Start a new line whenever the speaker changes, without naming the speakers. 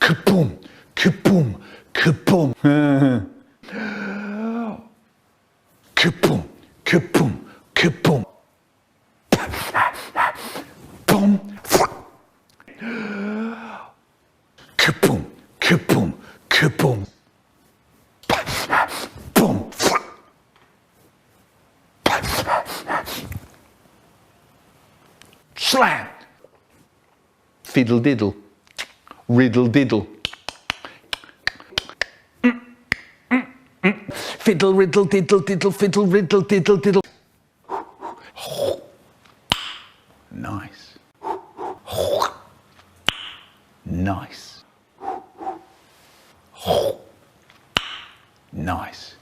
Kaboom, kaboom, kaboom. Kaboom, kaboom, kaboom. Boom. Kaboom, kaboom, kaboom. Boom. Slam. Fiddle diddle. Riddle diddle. Fiddle riddle diddle diddle fiddle riddle diddle diddle. Nice. Nice. Nice.